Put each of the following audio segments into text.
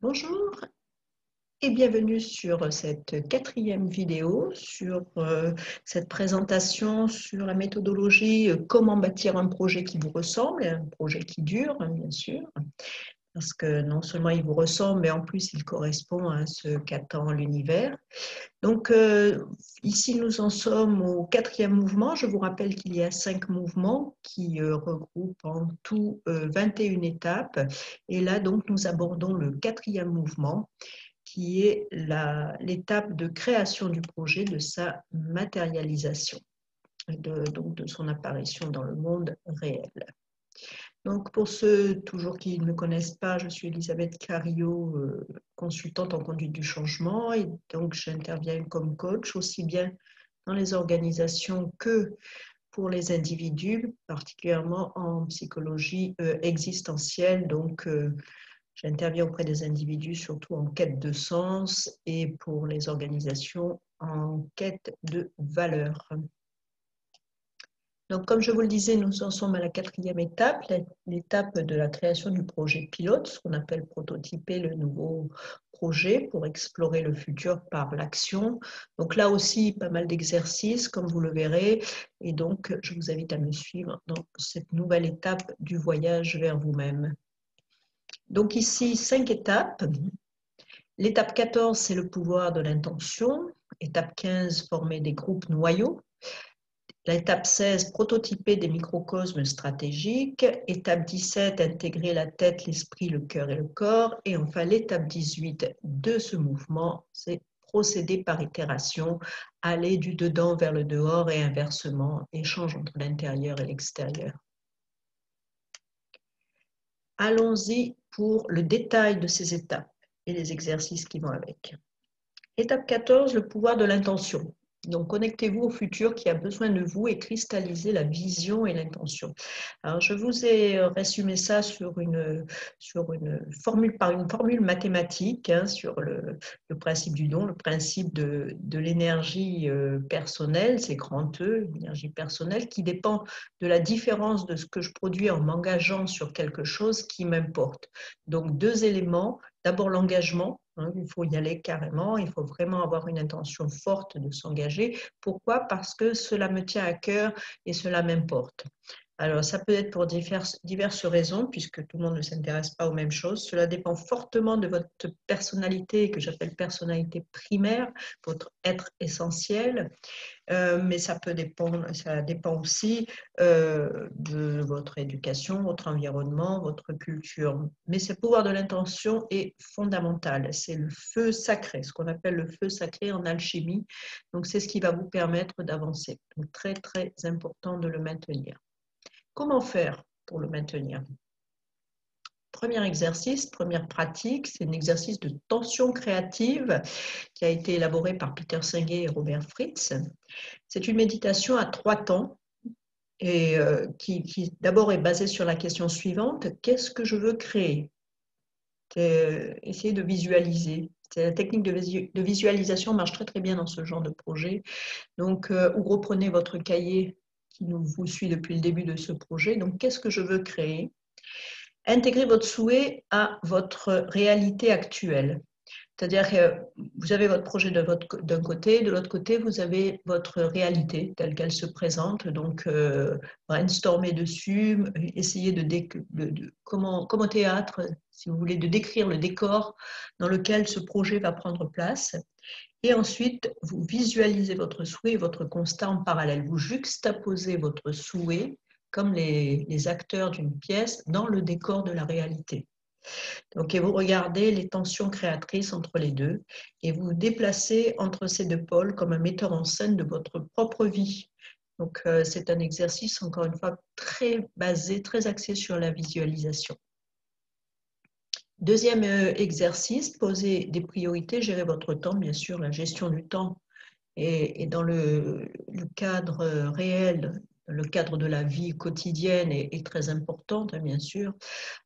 Bonjour et bienvenue sur cette quatrième vidéo sur cette présentation sur la méthodologie comment bâtir un projet qui vous ressemble, un projet qui dure bien sûr, parce que non seulement il vous ressemble mais en plus il correspond à ce qu'attend l'univers. Donc ici nous en sommes au quatrième mouvement. Je vous rappelle qu'il y a 5 mouvements qui regroupent en tout 21 étapes et là donc nous abordons le quatrième mouvement qui est l'étape de création du projet, de sa matérialisation, donc de son apparition dans le monde réel. Donc pour ceux toujours qui ne me connaissent pas, je suis Elisabeth Carillo, consultante en conduite du changement, et donc j'interviens comme coach aussi bien dans les organisations que pour les individus, particulièrement en psychologie existentielle. Donc j'interviens auprès des individus surtout en quête de sens et pour les organisations en quête de valeur. Donc, comme je vous le disais, nous en sommes à la quatrième étape, l'étape de la création du projet pilote, ce qu'on appelle prototyper le nouveau projet pour explorer le futur par l'action. Donc là aussi, pas mal d'exercices, comme vous le verrez. Et donc, je vous invite à me suivre dans cette nouvelle étape du voyage vers vous-même. Donc ici, 5 étapes. L'étape 14, c'est le pouvoir de l'intention. Étape 15, former des groupes noyaux. L'étape 16, prototyper des microcosmes stratégiques. Étape 17, intégrer la tête, l'esprit, le cœur et le corps. Et enfin, l'étape 18 de ce mouvement, c'est procéder par itération, aller du dedans vers le dehors et inversement, échange entre l'intérieur et l'extérieur. Allons-y pour le détail de ces étapes et les exercices qui vont avec. Étape 14, le pouvoir de l'intention. Donc, connectez-vous au futur qui a besoin de vous et cristallisez la vision et l'intention. Alors, je vous ai résumé ça sur une formule, par une formule mathématique, sur le principe du don, le principe de l'énergie personnelle, c'est grand E, l'énergie personnelle, qui dépend de la différence de ce que je produis en m'engageant sur quelque chose qui m'importe. Donc, 2 éléments. D'abord, l'engagement. Il faut y aller carrément, il faut vraiment avoir une intention forte de s'engager. Pourquoi? Parce que cela me tient à cœur et cela m'importe. Alors, ça peut être pour diverses raisons, puisque tout le monde ne s'intéresse pas aux mêmes choses. Cela dépend fortement de votre personnalité, que j'appelle personnalité primaire, votre être essentiel. Mais ça dépend aussi de votre éducation, votre environnement, votre culture. Mais ce pouvoir de l'intention est fondamental. C'est le feu sacré, ce qu'on appelle le feu sacré en alchimie. Donc, c'est ce qui va vous permettre d'avancer. Donc, très, très important de le maintenir. Comment faire pour le maintenir? Premier exercice, première pratique, c'est un exercice de tension créative qui a été élaboré par Peter Senge et Robert Fritz. C'est une méditation à 3 temps et qui d'abord est basée sur la question suivante: qu'est-ce que je veux créer? Essayez de visualiser. La technique de visualisation marche très très bien dans ce genre de projet. Donc, vous reprenez votre cahier qui vous suit depuis le début de ce projet. Donc, qu'est-ce que je veux créer? Intégrez votre souhait à votre réalité actuelle. C'est-à-dire que vous avez votre projet d'un côté, de l'autre côté, vous avez votre réalité telle qu'elle se présente. Donc, brainstormer dessus, essayer comme au théâtre, si vous voulez, de décrire le décor dans lequel ce projet va prendre place. Et ensuite, vous visualisez votre souhait et votre constat en parallèle. Vous juxtaposez votre souhait comme les acteurs d'une pièce dans le décor de la réalité. Donc, et vous regardez les tensions créatrices entre les deux et vous vous déplacez entre ces 2 pôles comme un metteur en scène de votre propre vie. Donc, c'est un exercice, encore une fois, très basé, très axé sur la visualisation. Deuxième exercice, poser des priorités, gérer votre temps, bien sûr, la gestion du temps et dans le cadre réel le cadre de la vie quotidienne est très importante, hein, bien sûr.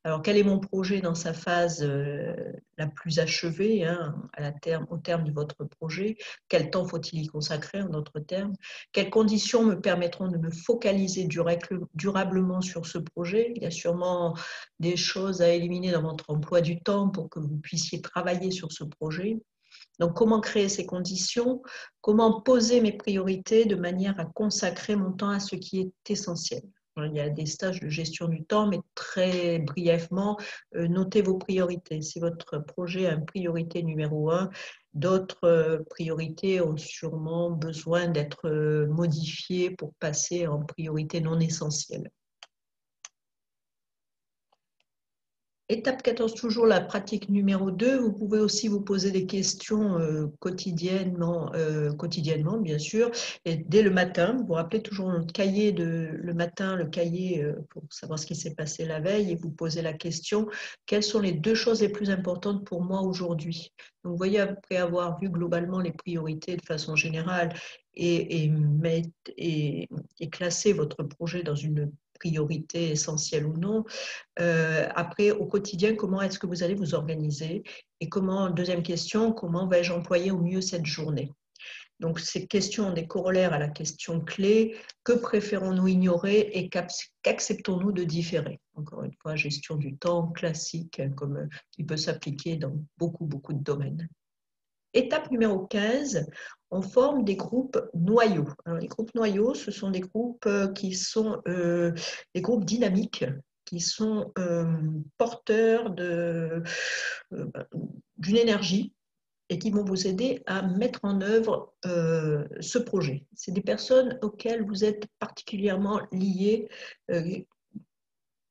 Alors, quel est mon projet dans sa phase la plus achevée, hein, au terme de votre projet? Quel temps faut-il y consacrer, en d'autres termes? Quelles conditions me permettront de me focaliser durablement sur ce projet? Il y a sûrement des choses à éliminer dans votre emploi du temps pour que vous puissiez travailler sur ce projet. Donc, comment créer ces conditions? Comment poser mes priorités de manière à consacrer mon temps à ce qui est essentiel? Il y a des stages de gestion du temps, mais très brièvement, notez vos priorités. Si votre projet a une priorité numéro 1, d'autres priorités ont sûrement besoin d'être modifiées pour passer en priorité non essentielle. Étape 14, toujours la pratique numéro 2. Vous pouvez aussi vous poser des questions quotidiennement, bien sûr, et dès le matin. Vous vous rappelez toujours le cahier le matin, le cahier pour savoir ce qui s'est passé la veille, et vous posez la question: quelles sont les 2 choses les plus importantes pour moi aujourd'hui? Donc, vous voyez, après avoir vu globalement les priorités de façon générale et classer votre projet dans une priorité essentielle ou non, après, au quotidien, comment est-ce que vous allez vous organiser? Et deuxième question, comment vais-je employer au mieux cette journée? Donc, ces questions ont des corollaires à la question clé: que préférons-nous ignorer et qu'acceptons-nous de différer? Encore une fois, gestion du temps classique, qui peut s'appliquer dans beaucoup de domaines. Étape numéro 15, on forme des groupes noyaux. Alors, les groupes noyaux, ce sont des groupes qui sont des groupes dynamiques, qui sont porteurs d'une énergie et qui vont vous aider à mettre en œuvre ce projet. C'est des personnes auxquelles vous êtes particulièrement liés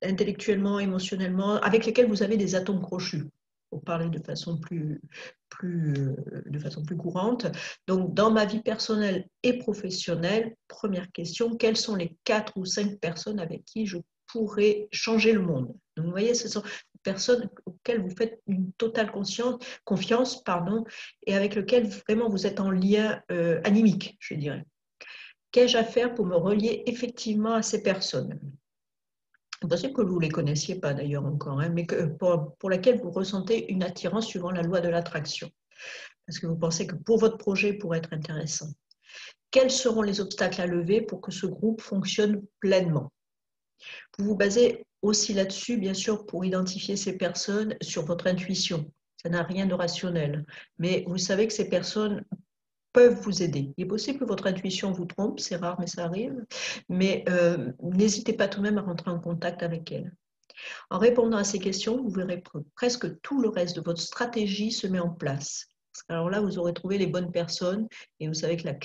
intellectuellement, émotionnellement, avec lesquelles vous avez des atomes crochus, pour parler de façon plus courante. Donc, dans ma vie personnelle et professionnelle, première question: quelles sont les 4 ou 5 personnes avec qui je pourrais changer le monde? Donc, vous voyez, ce sont des personnes auxquelles vous faites une totale confiance, et avec lesquelles vraiment vous êtes en lien animique, je dirais. Qu'ai-je à faire pour me relier effectivement à ces personnes? C'est possible que vous ne les connaissiez pas d'ailleurs encore, hein, mais pour laquelle vous ressentez une attirance suivant la loi de l'attraction, parce que vous pensez que pour votre projet pourrait être intéressant. Quels seront les obstacles à lever pour que ce groupe fonctionne pleinement? Vous vous basez aussi là-dessus, bien sûr, pour identifier ces personnes sur votre intuition. Ça n'a rien de rationnel, mais vous savez que ces personnes peuvent vous aider. Il est possible que votre intuition vous trompe, c'est rare, mais ça arrive, mais n'hésitez pas tout de même à rentrer en contact avec elles. En répondant à ces questions, vous verrez que presque tout le reste de votre stratégie se met en place. Alors là, vous aurez trouvé les bonnes personnes, et vous savez que la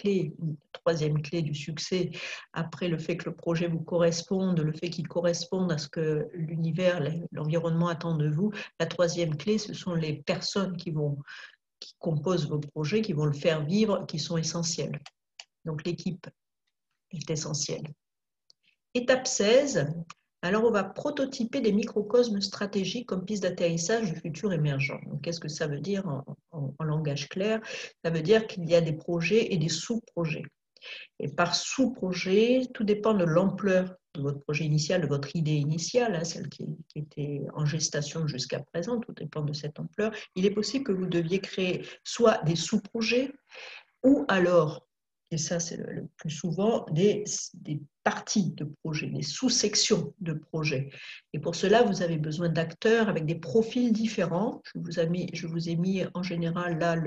troisième clé du succès, après le fait que le projet vous corresponde, le fait qu'il corresponde à ce que l'univers, l'environnement attend de vous, la troisième clé, ce sont les personnes qui composent vos projets, qui vont le faire vivre, qui sont essentielles. Donc l'équipe est essentielle. Étape 16, alors on va prototyper des microcosmes stratégiques comme piste d'atterrissage du futur émergent. Qu'est-ce que ça veut dire en langage clair? Ça veut dire qu'il y a des projets et des sous-projets. Et par sous-projet, tout dépend de l'ampleur de votre projet initial, de votre idée initiale, hein, celle qui était en gestation jusqu'à présent, tout dépend de cette ampleur. Il est possible que vous deviez créer soit des sous-projets, ou alors, et ça c'est le plus souvent, des parties de projets, des sous-sections de projets. Et pour cela, vous avez besoin d'acteurs avec des profils différents. Je vous ai mis en général là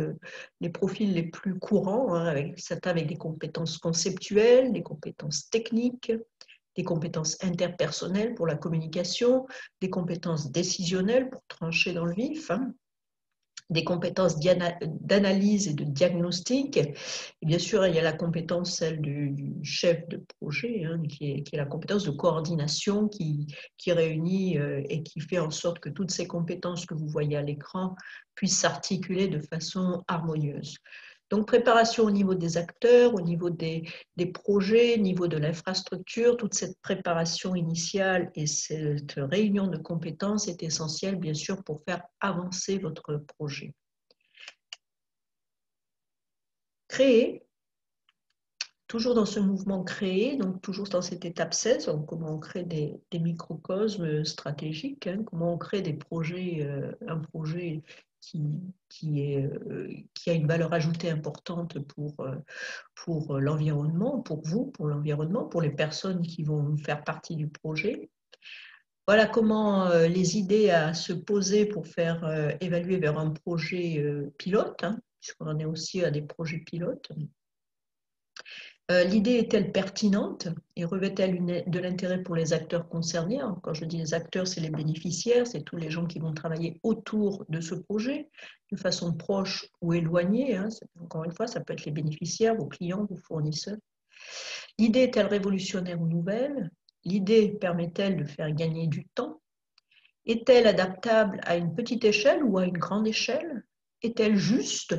les profils les plus courants, hein, certains avec des compétences conceptuelles, des compétences techniques, des compétences interpersonnelles pour la communication, des compétences décisionnelles pour trancher dans le vif, hein, des compétences d'analyse et de diagnostic. Et bien sûr, il y a la compétence, celle du chef de projet, hein, qui est la compétence de coordination qui réunit et qui fait en sorte que toutes ces compétences que vous voyez à l'écran puissent s'articuler de façon harmonieuse. Donc, préparation au niveau des acteurs, au niveau des projets, au niveau de l'infrastructure, toute cette préparation initiale et cette réunion de compétences est essentielle, bien sûr, pour faire avancer votre projet. Créer Toujours dans ce mouvement créé, donc toujours dans cette étape 16, donc comment on crée des microcosmes stratégiques, hein, comment on crée des projets, un projet qui a une valeur ajoutée importante pour l'environnement, pour vous, pour l'environnement, pour les personnes qui vont faire partie du projet. Voilà comment les idées à se poser pour faire évaluer vers un projet pilote, hein, puisqu'on en est aussi à des projets pilotes. L'idée est-elle pertinente et revêt-elle de l'intérêt pour les acteurs concernés? Quand je dis les acteurs, c'est les bénéficiaires, c'est tous les gens qui vont travailler autour de ce projet, de façon proche ou éloignée, hein. Encore une fois, ça peut être les bénéficiaires, vos clients, vos fournisseurs. L'idée est-elle révolutionnaire ou nouvelle? L'idée permet-elle de faire gagner du temps? Est-elle adaptable à une petite échelle ou à une grande échelle? Est-elle juste?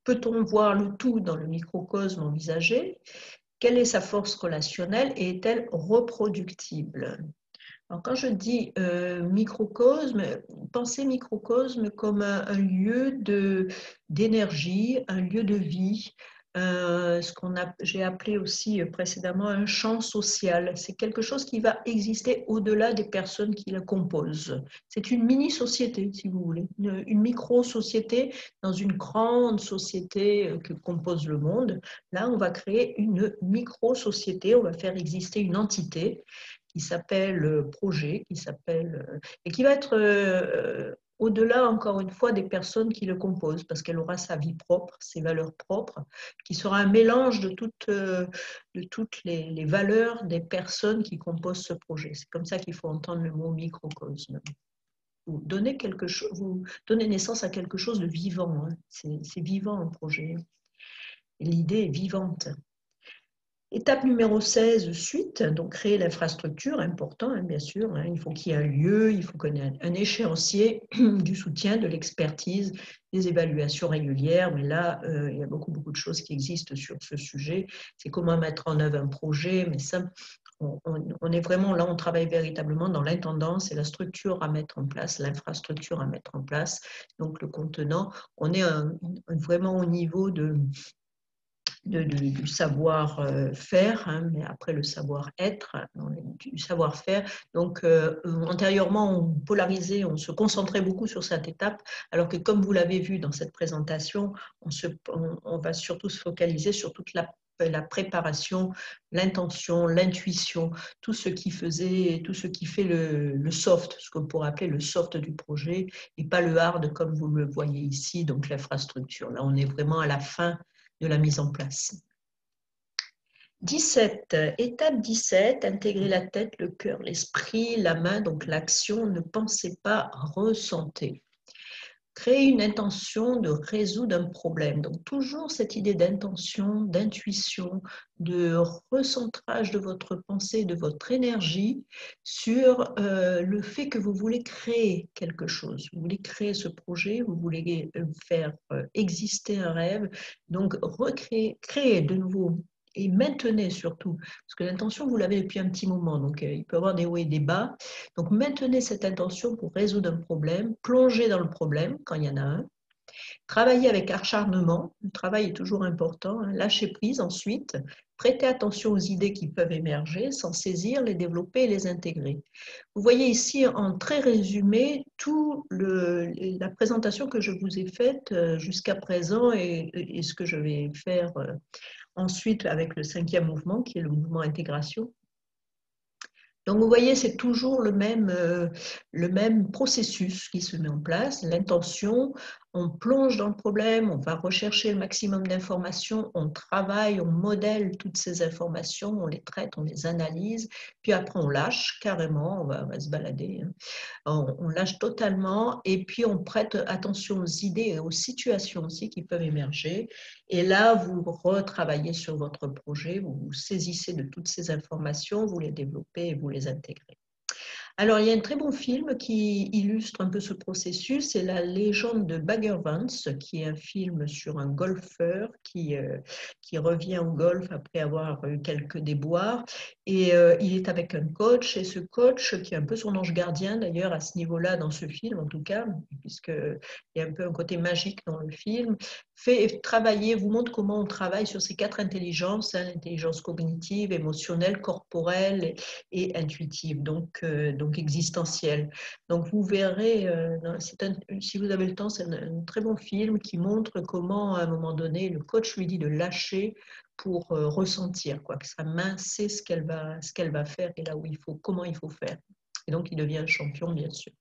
Peut-on voir le tout dans le microcosme envisagé? Quelle est sa force relationnelle et est-elle reproductible? Alors, quand je dis microcosme, pensez microcosme comme un lieu d'énergie, un lieu de vie, ce j'ai appelé aussi précédemment un champ social. C'est quelque chose qui va exister au-delà des personnes qui la composent. C'est une mini-société, si vous voulez, une micro-société dans une grande société que compose le monde. Là, on va créer une micro-société, on va faire exister une entité qui s'appelle projet, et qui va être au-delà, encore une fois, des personnes qui le composent, parce qu'elle aura sa vie propre, ses valeurs propres, qui sera un mélange de toutes les valeurs des personnes qui composent ce projet. C'est comme ça qu'il faut entendre le mot microcosme. Vous donnez naissance à quelque chose de vivant, hein. C'est vivant un projet. L'idée est vivante. Étape numéro 16, suite, donc créer l'infrastructure, important, hein, bien sûr, hein, il faut qu'il y ait un lieu, il faut qu'on ait un échéancier, du soutien, de l'expertise, des évaluations régulières, mais là, il y a beaucoup de choses qui existent sur ce sujet. C'est comment mettre en œuvre un projet, mais ça, on est vraiment là, on travaille véritablement dans l'intendance et la structure à mettre en place, l'infrastructure à mettre en place, donc le contenant. On est vraiment au niveau du savoir-faire, hein, mais après le savoir-être, du savoir-faire. Donc, antérieurement, on polarisait, on se concentrait beaucoup sur cette étape, alors que comme vous l'avez vu dans cette présentation, on va surtout se focaliser sur toute la préparation, l'intention, l'intuition, tout ce qui fait le soft, ce qu'on pourrait appeler le soft du projet, et pas le hard comme vous le voyez ici, donc l'infrastructure. Là, on est vraiment à la fin de la mise en place. 17, étape 17, intégrer la tête, le cœur, l'esprit, la main, donc l'action, ne pensez pas, ressentez. Créer une intention de résoudre un problème. Donc toujours cette idée d'intention, d'intuition, de recentrage de votre pensée, de votre énergie sur le fait que vous voulez créer quelque chose. Vous voulez créer ce projet, vous voulez faire exister un rêve. Donc créer de nouveau et maintenez surtout, parce que l'intention, vous l'avez depuis un petit moment, donc il peut y avoir des hauts et des bas. Donc maintenez cette intention pour résoudre un problème, plongez dans le problème quand il y en a un, travaillez avec acharnement, le travail est toujours important, hein. Lâchez prise ensuite, prêtez attention aux idées qui peuvent émerger, s'en saisir, les développer et les intégrer. Vous voyez ici en très résumé la présentation que je vous ai faite jusqu'à présent et ce que je vais faire ensuite avec le 5e mouvement qui est le mouvement intégration. Donc vous voyez, c'est toujours le même processus qui se met en place, l'intention, on plonge dans le problème, on va rechercher le maximum d'informations, on travaille, on modèle toutes ces informations, on les traite, on les analyse, puis après on lâche carrément, on va se balader, hein. On lâche totalement et puis on prête attention aux idées et aux situations aussi qui peuvent émerger. Et là, vous retravaillez sur votre projet, vous vous saisissez de toutes ces informations, vous les développez et vous les intégrez. Alors, il y a un très bon film qui illustre un peu ce processus, c'est La légende de Bagger Vance, qui est un film sur un golfeur qui revient au golf après avoir eu quelques déboires. Et il est avec un coach, et ce coach, qui est un peu son ange gardien d'ailleurs à ce niveau-là dans ce film en tout cas, puisqu'il y a un peu un côté magique dans le film, fait travailler, vous montre comment on travaille sur ces 4 intelligences, hein, l'intelligence cognitive, émotionnelle, corporelle et intuitive, donc existentielle. Donc vous verrez, si vous avez le temps, c'est un très bon film qui montre comment à un moment donné le coach lui dit de lâcher pour ressentir, quoi, que sa main sait ce qu'elle va faire et là où il faut, comment il faut faire. Et donc il devient un champion, bien sûr.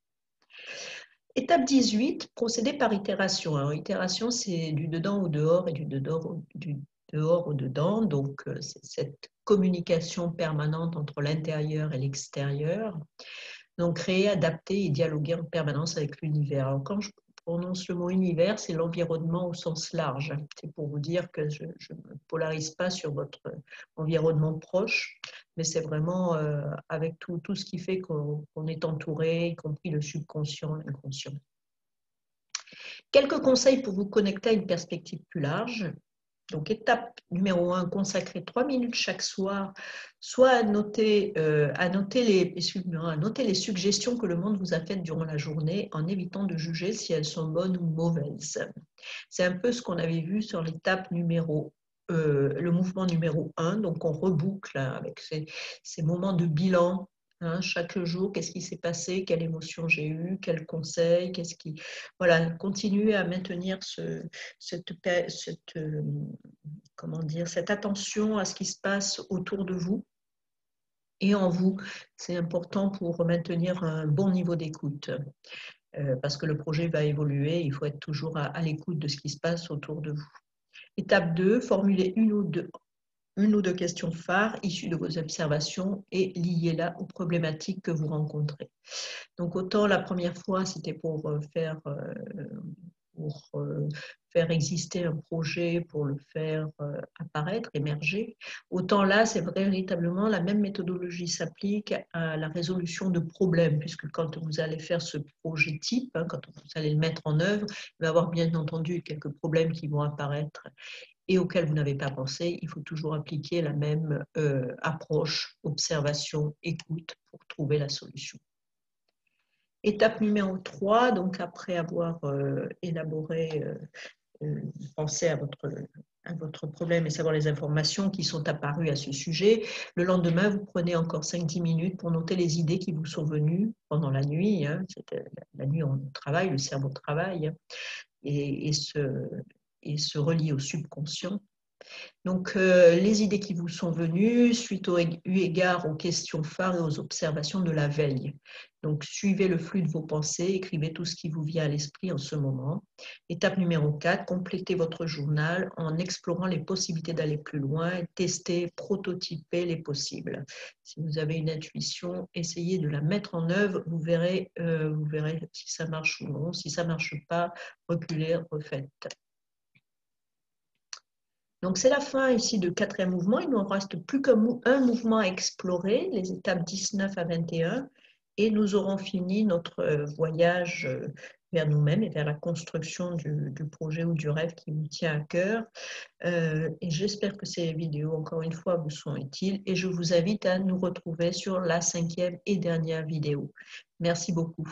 Étape 18, procéder par itération. Alors, itération, c'est du dedans au dehors et du dehors au dedans. Donc, c'est cette communication permanente entre l'intérieur et l'extérieur. Donc, créer, adapter et dialoguer en permanence avec l'univers. Alors, quand je prononce le mot univers, c'est l'environnement au sens large. C'est pour vous dire que je ne me polarise pas sur votre environnement proche, mais c'est vraiment avec tout ce qui fait qu'on est entouré, y compris le subconscient, l'inconscient. Quelques conseils pour vous connecter à une perspective plus large. Donc, étape numéro 1, consacrer 3 minutes chaque soir, soit à noter les suggestions que le monde vous a faites durant la journée, en évitant de juger si elles sont bonnes ou mauvaises. C'est un peu ce qu'on avait vu sur l'étape le mouvement numéro 1. Donc, on reboucle avec ces moments de bilan. Hein, chaque jour, qu'est-ce qui s'est passé, quelle émotion j'ai eue, quel conseil, voilà, continuer à maintenir cette attention à ce qui se passe autour de vous et en vous. C'est important pour maintenir un bon niveau d'écoute parce que le projet va évoluer, il faut être toujours à l'écoute de ce qui se passe autour de vous. Étape 2, formuler une ou deux questions phares issues de vos observations et liées-la aux problématiques que vous rencontrez. Donc autant la première fois, c'était pour faire exister un projet, pour le faire apparaître, émerger. Autant là, c'est véritablement la même méthodologie s'applique à la résolution de problèmes, puisque quand vous allez faire ce projet type, hein, quand vous allez le mettre en œuvre, il va y avoir bien entendu quelques problèmes qui vont apparaître et auxquels vous n'avez pas pensé. Il faut toujours appliquer la même approche, observation, écoute pour trouver la solution. Étape numéro 3, donc après avoir pensé à votre problème et savoir les informations qui sont apparues à ce sujet, le lendemain, vous prenez encore 5-10 minutes pour noter les idées qui vous sont venues pendant la nuit. Hein, la nuit, on travaille, le cerveau travaille et se relie au subconscient. Donc, les idées qui vous sont venues, suite eu égard aux questions phares et aux observations de la veille. Donc, suivez le flux de vos pensées, écrivez tout ce qui vous vient à l'esprit en ce moment. Étape numéro 4, complétez votre journal en explorant les possibilités d'aller plus loin, testez, prototypez les possibles. Si vous avez une intuition, essayez de la mettre en œuvre, vous verrez si ça marche ou non. Si ça ne marche pas, reculez, refaites. Donc, c'est la fin ici du 4e mouvement. Il ne nous reste plus qu'un mouvement à explorer, les étapes 19 à 21, et nous aurons fini notre voyage vers nous-mêmes et vers la construction du projet ou du rêve qui vous tient à cœur. Et j'espère que ces vidéos, encore une fois, vous sont utiles et je vous invite à nous retrouver sur la 5e et dernière vidéo. Merci beaucoup.